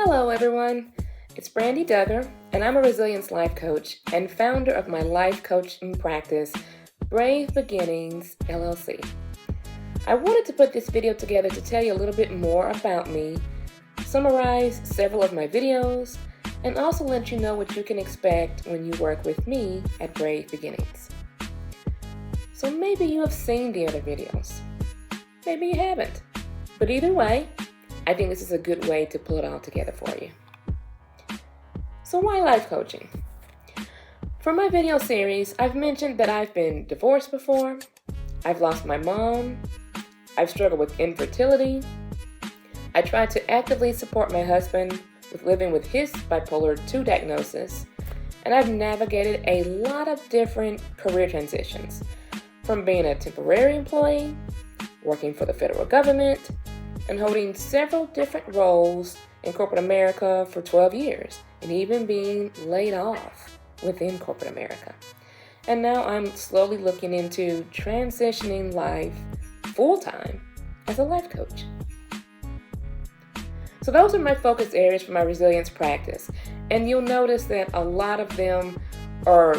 Hello, everyone. It's Brandy Duggar, and I'm a resilience life coach and founder of my life coaching practice, Brave Beginnings LLC. I wanted to put this video together to tell you a little bit more about me, summarize several of my videos, and also let you know what you can expect when you work with me at Brave Beginnings. So maybe you have seen the other videos. Maybe you haven't. But either way, I think this is a good way to pull it all together for you. So why life coaching? For my video series, I've mentioned that I've been divorced before, I've lost my mom, I've struggled with infertility, I tried to actively support my husband with living with his bipolar 2 diagnosis, and I've navigated a lot of different career transitions, from being a temporary employee, working for the federal government, and holding several different roles in corporate America for 12 years, and even being laid off within corporate America. And now I'm slowly looking into transitioning life full-time as a life coach. So those are my focus areas for my resilience practice, and you'll notice that a lot of them are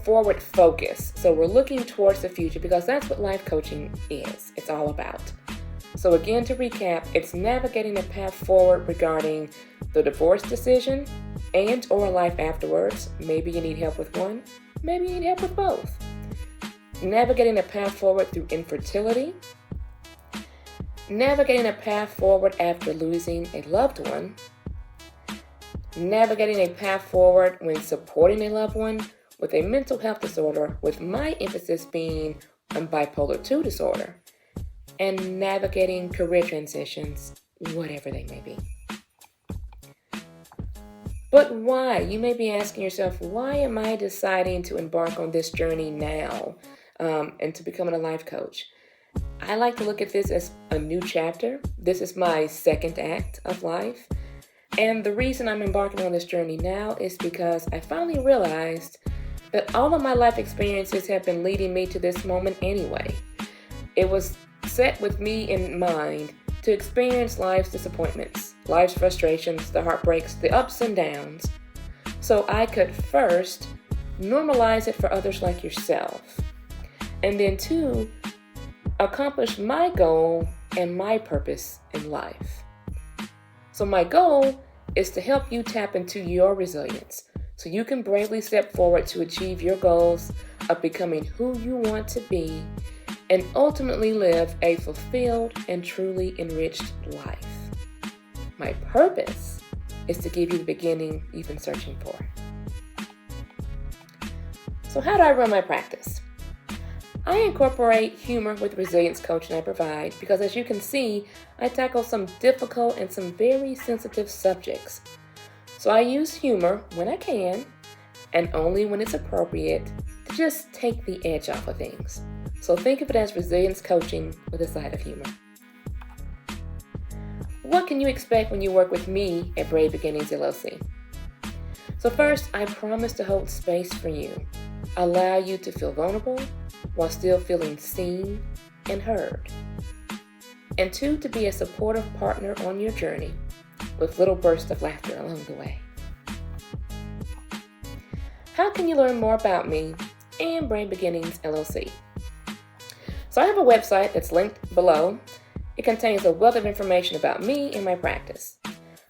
forward focused. So we're looking towards the future because that's what life coaching is. It's all about. So again, to recap, it's navigating a path forward regarding the divorce decision and or life afterwards. Maybe you need help with one, maybe you need help with both. Navigating a path forward through infertility. Navigating a path forward after losing a loved one. Navigating a path forward when supporting a loved one with a mental health disorder, with my emphasis being on bipolar 2 disorder. And navigating career transitions, whatever they may be. But why? You may be asking yourself, why am I deciding to embark on this journey now and to becoming a life coach? I like to look at this as a new chapter. This is my second act of life. And the reason I'm embarking on this journey now is because I finally realized that all of my life experiences have been leading me to this moment anyway. It was set with me in mind to experience life's disappointments, life's frustrations, the heartbreaks, the ups and downs, so I could first normalize it for others like yourself, and then two, accomplish my goal and my purpose in life. So my goal is to help you tap into your resilience so you can bravely step forward to achieve your goals of becoming who you want to be and ultimately live a fulfilled and truly enriched life. My purpose is to give you the beginning you've been searching for. So how do I run my practice? I incorporate humor with resilience coaching I provide because, as you can see, I tackle some difficult and some very sensitive subjects. So I use humor when I can, and only when it's appropriate, to just take the edge off of things. So think of it as resilience coaching with a side of humor. What can you expect when you work with me at Brave Beginnings LLC? So first, I promise to hold space for you, allow you to feel vulnerable while still feeling seen and heard. And two, to be a supportive partner on your journey with little bursts of laughter along the way. How can you learn more about me and Brave Beginnings LLC? So I have a website that's linked below. It contains a wealth of information about me and my practice.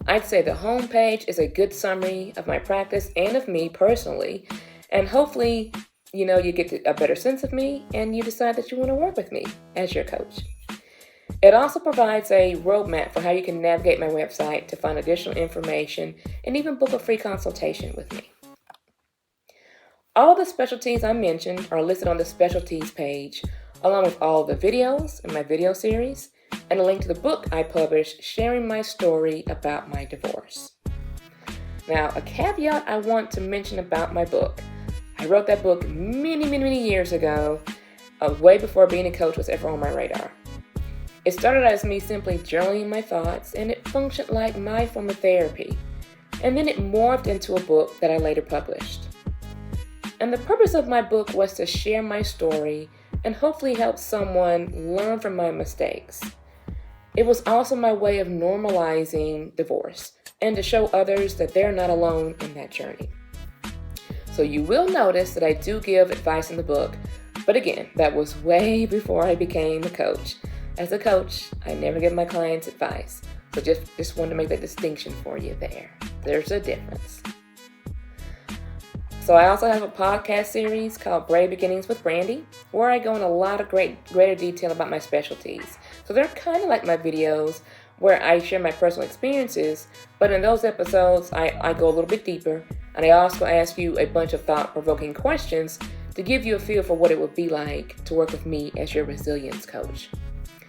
I'd say the homepage is a good summary of my practice and of me personally, and hopefully, you get a better sense of me and you decide that you want to work with me as your coach. It also provides a roadmap for how you can navigate my website to find additional information and even book a free consultation with me. All the specialties I mentioned are listed on the specialties page, along with all the videos in my video series, and a link to the book I published sharing my story about my divorce. Now, a caveat I want to mention about my book. I wrote that book many years ago, way before being a coach was ever on my radar. It started as me simply journaling my thoughts, and it functioned like my form of therapy. And then it morphed into a book that I later published. And the purpose of my book was to share my story and hopefully help someone learn from my mistakes. It was also my way of normalizing divorce, and to show others that they're not alone in that journey. So you will notice that I do give advice in the book, but again, that was way before I became a coach. As a coach, I never give my clients advice. So just wanted to make that distinction for you there. There's a difference. So I also have a podcast series called Brave Beginnings with Brandy, where I go in a lot of greater detail about my specialties. So they're kind of like my videos where I share my personal experiences, but in those episodes, I go a little bit deeper, and I also ask you a bunch of thought-provoking questions to give you a feel for what it would be like to work with me as your resilience coach.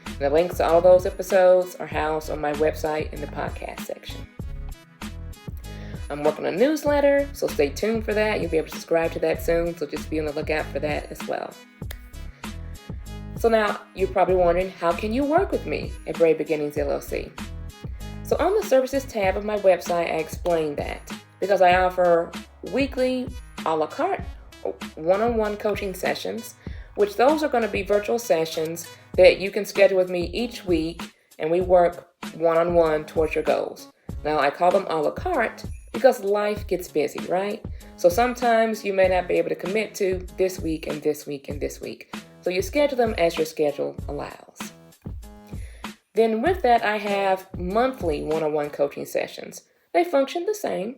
And the links to all those episodes are housed on my website in the podcast section. I'm working on a newsletter, so stay tuned for that. You'll be able to subscribe to that soon, so just be on the lookout for that as well. So now, you're probably wondering, how can you work with me at Brave Beginnings LLC? So on the services tab of my website, I explain that because I offer weekly a la carte one-on-one coaching sessions, which those are going to be virtual sessions that you can schedule with me each week, and we work one-on-one towards your goals. Now, I call them a la carte because life gets busy, right? So sometimes you may not be able to commit to this week and this week and this week. So you schedule them as your schedule allows. Then with that, I have monthly one-on-one coaching sessions. They function the same.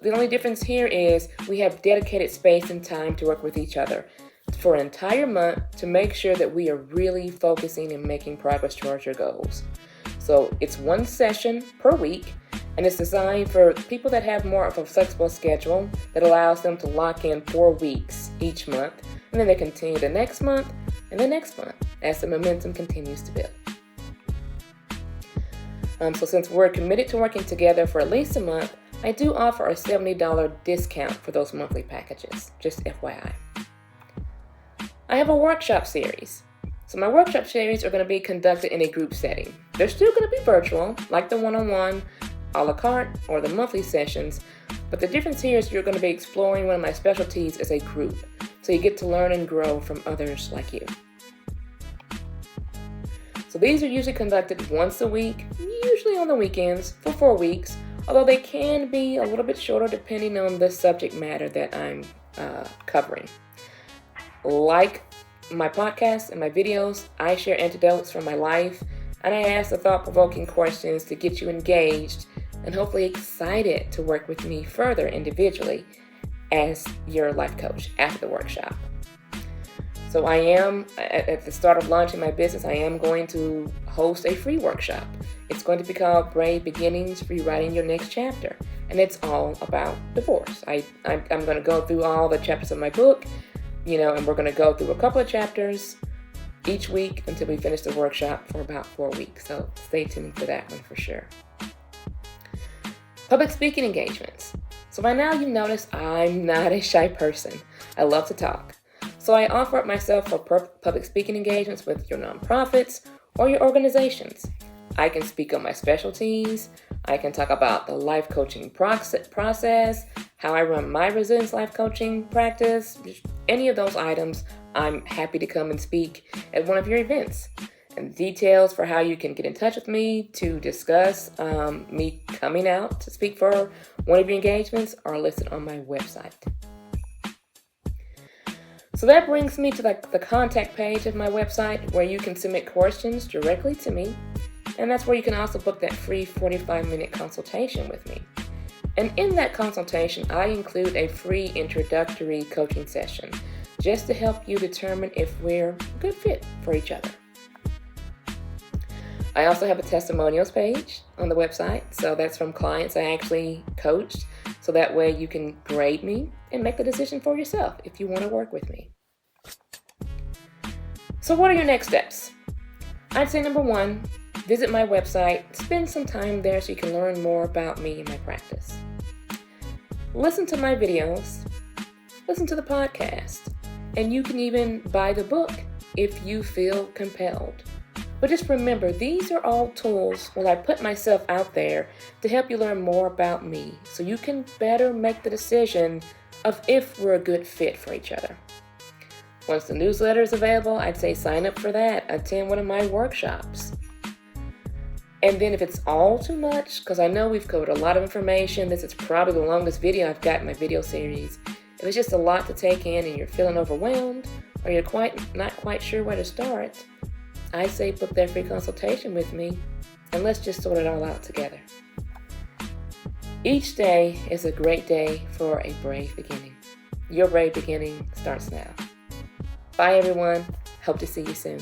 The only difference here is we have dedicated space and time to work with each other for an entire month to make sure that we are really focusing and making progress towards your goals. So it's one session per week, and it's designed for people that have more of a flexible schedule that allows them to lock in 4 weeks each month, and then they continue the next month and the next month as the momentum continues to build. So since we're committed to working together for at least a month, I do offer a $70 discount for those monthly packages, just FYI. I have a workshop series. So my workshop series are going to be conducted in a group setting. They're still going to be virtual, like the one-on-one, a la carte, or the monthly sessions, but the difference here is you're going to be exploring one of my specialties as a group, so you get to learn and grow from others like you. So these are usually conducted once a week, usually on the weekends, for 4 weeks, although they can be a little bit shorter depending on the subject matter that I'm covering. Like my podcasts and my videos, I share anecdotes from my life, and I ask the thought-provoking questions to get you engaged and hopefully excited to work with me further individually as your life coach after the workshop. So I am, at the start of launching my business, I am going to host a free workshop. It's going to be called Brave Beginnings, Rewriting Your Next Chapter, and it's all about divorce. I'm going to go through all the chapters of my book, and we're going to go through a couple of chapters each week until we finish the workshop for about 4 weeks. So stay tuned for that one for sure. Public speaking engagements. So by now you've noticed I'm not a shy person. I love to talk. So I offer up myself for public speaking engagements with your nonprofits or your organizations. I can speak on my specialties. I can talk about the life coaching process, how I run my resilience life coaching practice, any of those items. I'm happy to come and speak at one of your events. And details for how you can get in touch with me to discuss me coming out to speak for one of your engagements are listed on my website. So that brings me to the contact page of my website where you can submit questions directly to me. And that's where you can also book that free 45-minute consultation with me. And in that consultation, I include a free introductory coaching session just to help you determine if we're a good fit for each other. I also have a testimonials page on the website, so that's from clients I actually coached, so that way you can grade me and make the decision for yourself if you want to work with me. So what are your next steps? I'd say number 1, visit my website, spend some time there so you can learn more about me and my practice. Listen to my videos, listen to the podcast, and you can even buy the book if you feel compelled. But just remember, these are all tools where I put myself out there to help you learn more about me so you can better make the decision of if we're a good fit for each other. Once the newsletter is available, I'd say sign up for that, attend one of my workshops. And then if it's all too much, because I know we've covered a lot of information, this is probably the longest video I've got in my video series. If it's just a lot to take in and you're feeling overwhelmed or you're not quite sure where to start, I say book that free consultation with me and let's just sort it all out together. Each day is a great day for a brave beginning. Your brave beginning starts now. Bye everyone. Hope to see you soon.